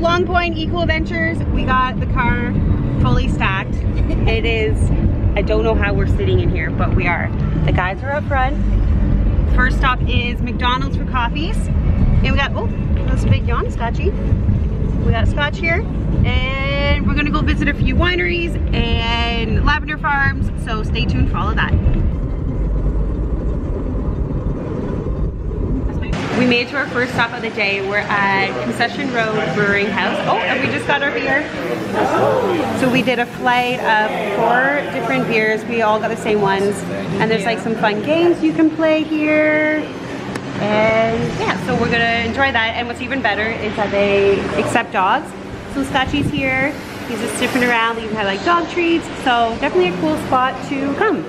Long Point Ecoventures. We got the car fully stacked. It is, I don't know how we're sitting in here, but we are. The guys are up front. First stop is McDonald's for coffees. And we got, oh, that's a big yawn, Scotchy. We got Scotch here. And we're gonna go visit a few wineries and lavender farms. So stay tuned for all of that. We made it to our first stop of the day. We're at Concession Row Brewing House. Oh, and we just got our beer. So we did a flight of 4 different beers. We all got the same ones. And there's like some fun games you can play here. And yeah, so we're gonna enjoy that. And what's even better is that they accept dogs. So Scotchy's here. He's just sniffing around. They even have like dog treats. So definitely a cool spot to come.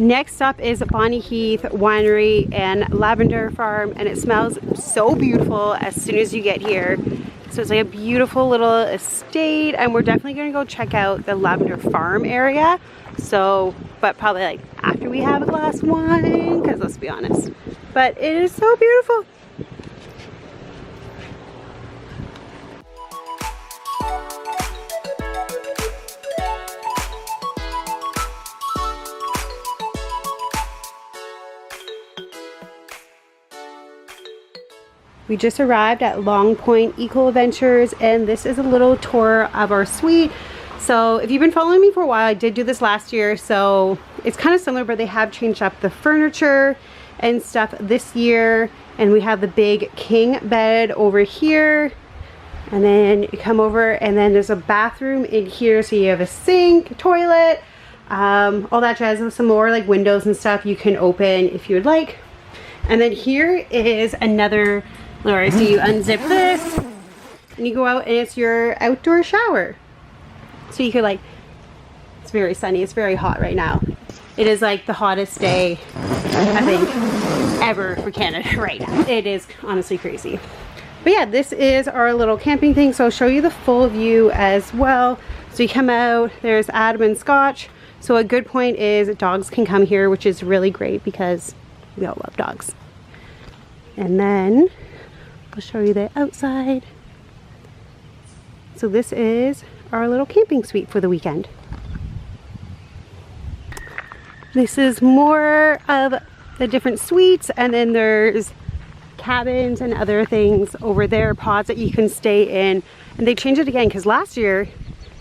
Next up is Bonnie Heath Winery and Lavender Farm, and it smells so beautiful as soon as you get here. So it's like a beautiful little estate, and we're definitely gonna go check out the Lavender Farm area. So, but probably like after we have a glass of wine, because let's be honest. But it is so beautiful. We just arrived at Long Point Ecoventures, and this is a little tour of our suite. So if you've been following me for a while, I did do this last year, so it's kind of similar, but they have changed up the furniture and stuff this year. And we have the big king bed over here, and then you come over and then there's a bathroom in here, so you have a sink, toilet, all that jazz, with some more like windows and stuff you can open if you would like. And then here is another. Alright, so you unzip this and you go out and it's your outdoor shower. So you could like, it's very sunny, it's very hot right now. It is like the hottest day, I think, ever for Canada right now. It is honestly crazy. But yeah, this is our little camping thing, so I'll show you the full view as well. So you come out, there's Adam and Scotch. So a good point is dogs can come here, which is really great because we all love dogs. And then I'll show you the outside. So this is our little camping suite for the weekend. This is more of the different suites, and then there's cabins and other things over there, pods that you can stay in. And they changed it again because last year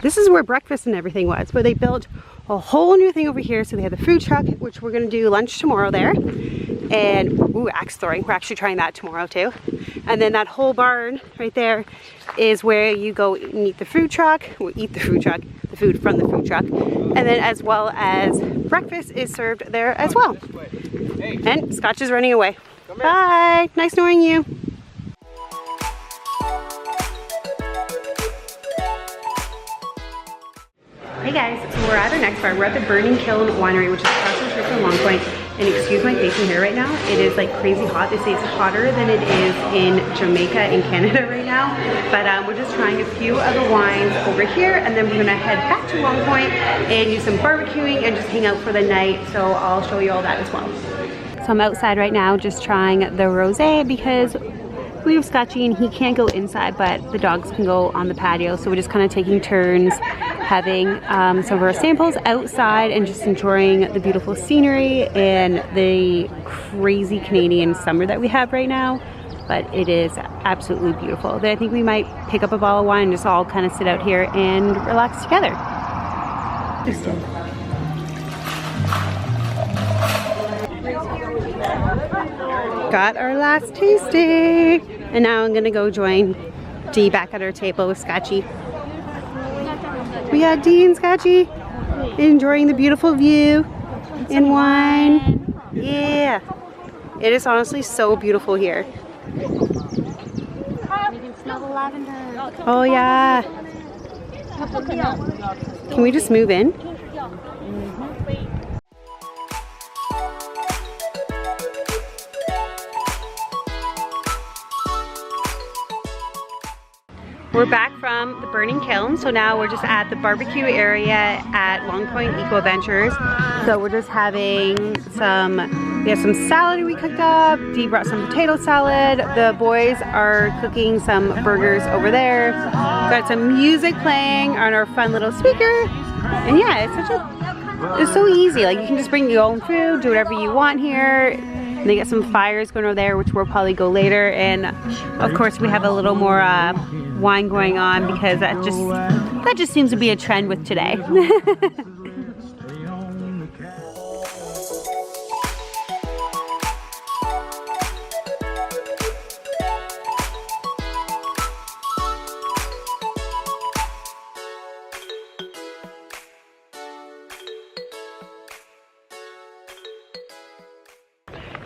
this is where breakfast and everything was, but they built a whole new thing over here. So they have the food truck, which we're gonna do lunch tomorrow there. And ooh, axe throwing, we're actually trying that tomorrow too. And then that whole barn right there is where you go and eat the food truck. We'll eat the food truck, the food from the food truck. And then as well as breakfast is served there as well. And Scotch is running away. Bye, nice knowing you. Hey guys, so we're at our next bar. We're at the Burning Kiln Winery, which is across the street from Long Point. And excuse my face and hair right now. It is like crazy hot. They say it's hotter than it is in Jamaica in Canada right now. But we're just trying a few of the wines over here, and then we're gonna head back to Long Point and do some barbecuing and just hang out for the night. So I'll show you all that as well. So I'm outside right now just trying the rosé because we have Scotchy and he can't go inside, but the dogs can go on the patio. So we're just kind of taking turns having some of our samples outside and just enjoying the beautiful scenery and the crazy Canadian summer that we have right now. But it is absolutely beautiful. I think we might pick up a bottle of wine and just all kind of sit out here and relax together. Got our last tasting, and now I'm gonna go join Dee back at our table with Scotchy. We got Dee and Scotchy enjoying the beautiful view and wine. Yeah, it is honestly so beautiful here. You can smell the lavender. Oh yeah. Can we just move in? We're back from the burning kiln, so now we're just at the barbecue area at Long Point Ecoventures. So we're just having we have some salad we cooked up. Dee brought some potato salad. The boys are cooking some burgers over there. Got some music playing on our fun little speaker. And yeah, it's so easy. Like, you can just bring your own food, do whatever you want here. And they get some fires going over there, which we'll probably go later. And of course we have a little more wine going on because that just seems to be a trend with today.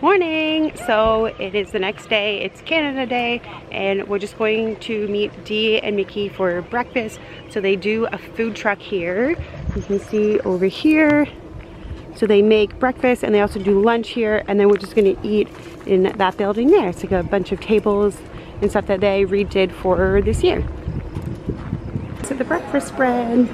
Morning! So it is the next day, it's Canada Day, and we're just going to meet Dee and Mickey for breakfast. So they do a food truck here. You can see over here. So they make breakfast and they also do lunch here, and then we're just gonna eat in that building there. It's like a bunch of tables and stuff that they redid for this year. So the breakfast spread.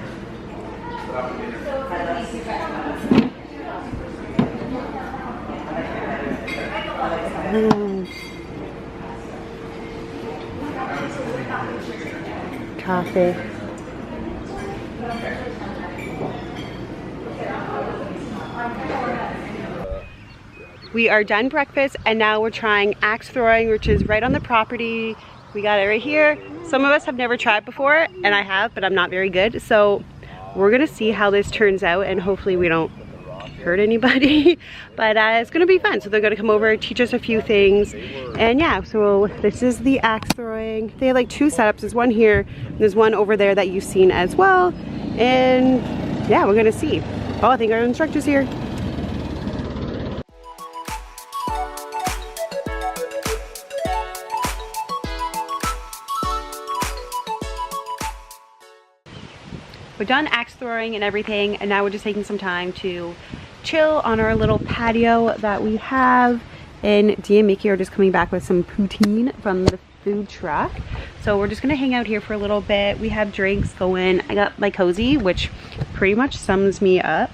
Coffee. We are done breakfast and now we're trying axe throwing, which is right on the property. We got it right here. Some of us have never tried before, and I have, but I'm not very good. So we're gonna see how this turns out, and hopefully we don't hurt anybody. But it's gonna be fun. So they're gonna come over, teach us a few things, and yeah, so this is the axe throwing. They have like two setups. There's one here, there's one over there that you've seen as well, and yeah, we're gonna see. Oh, I think our instructor's here. We're done axe throwing and everything, and now we're just taking some time to chill on our little patio that we have. And Dee and Mickey are just coming back with some poutine from the food truck. So we're just gonna hang out here for a little bit. We have drinks going. I got my cozy, which pretty much sums me up.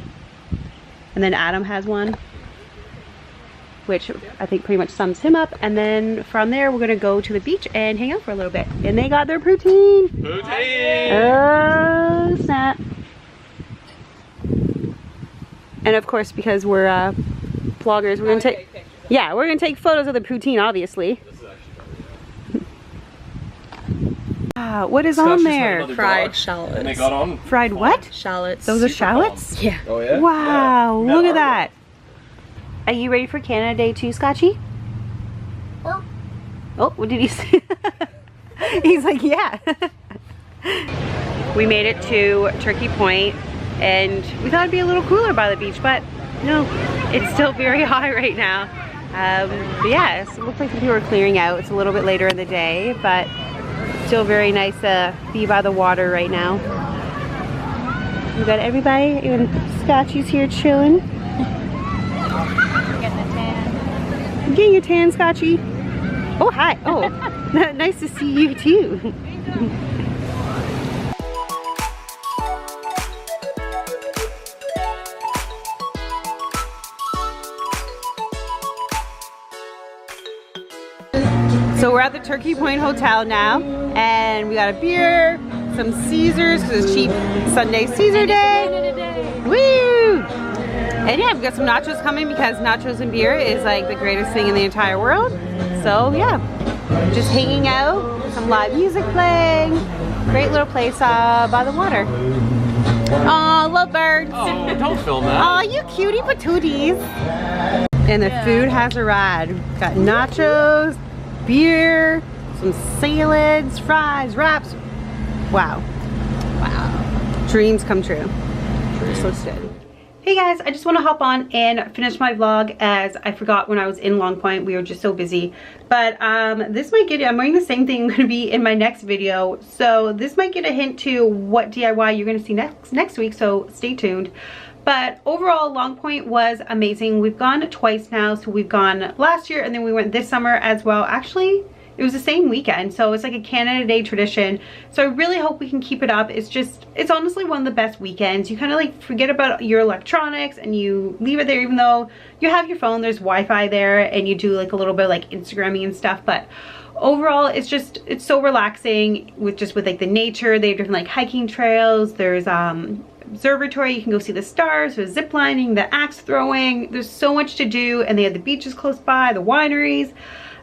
And then Adam has one, which I think pretty much sums him up. And then from there, we're gonna go to the beach and hang out for a little bit. And they got their poutine. Oh, snap. And of course, because we're vloggers, we're gonna take, yeah, we're gonna take photos of the poutine, obviously. What is on there? Fried shallots. And they got on. Fried what? Shallots. Those are shallots? Yeah. Oh yeah? Wow, look at that. Are you ready for Canada Day too, Scotchy? Oh, what did he say? He's like, yeah. We made it to Turkey Point, and we thought it'd be a little cooler by the beach, but no, it's still very hot right now. But yeah, it looks like some people are clearing out. It's a little bit later in the day, but still very nice to be by the water right now. We got everybody, even Scotchy's here chilling. Getting your tan, Scotchy. Oh, hi. Oh, nice to see you too. So we're at the Turkey Point Hotel now, and we got a beer, some Caesars, because it's cheap Sunday Caesar Day. Woo! And yeah, we got some nachos coming because nachos and beer is like the greatest thing in the entire world. So yeah, just hanging out, some live music playing, great little place by the water. Aw, love birds. Oh, don't film that. Aw, you cutie patooties. And the food has arrived. Got nachos, beer, some salads, fries, wraps. Wow. Wow. Dreams come true. So good. Hey guys, I just want to hop on and finish my vlog as I forgot when I was in Long Point. We were just so busy. But this might get, I'm wearing the same thing I'm going to be in my next video. So this might get a hint to what DIY you're going to see next week. So stay tuned. But overall, Long Point was amazing. We've gone twice now. So we've gone last year and then we went this summer as well. Actually, it was the same weekend. So it's like a Canada Day tradition. So I really hope we can keep it up. It's honestly one of the best weekends. You kind of like forget about your electronics and you leave it there, even though you have your phone, there's Wi-Fi there, and you do like a little bit of like Instagramming and stuff. But overall, it's so relaxing with like the nature. They have different like hiking trails. There's observatory, you can go see the stars. There's zip lining, the axe throwing. There's so much to do, and they have the beaches close by, the wineries.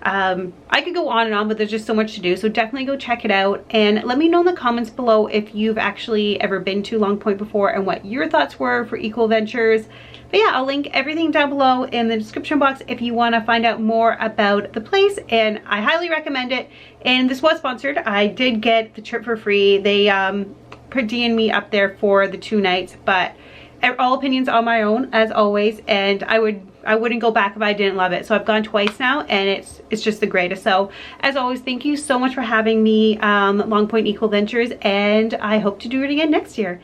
I could go on and on, but there's just so much to do, so definitely go check it out, and let me know in the comments below if you've actually ever been to Long Point before and what your thoughts were for Ecoventures. But yeah, I'll link everything down below in the description box if you want to find out more about the place, and I highly recommend it. And this was sponsored. I did get the trip for free. They per diem me up there for the 2 nights, but all opinions on my own as always, and I wouldn't go back if I didn't love it. So I've gone twice now, and it's just the greatest. So as always, thank you so much for having me, Long Point Ecoventures, and I hope to do it again next year.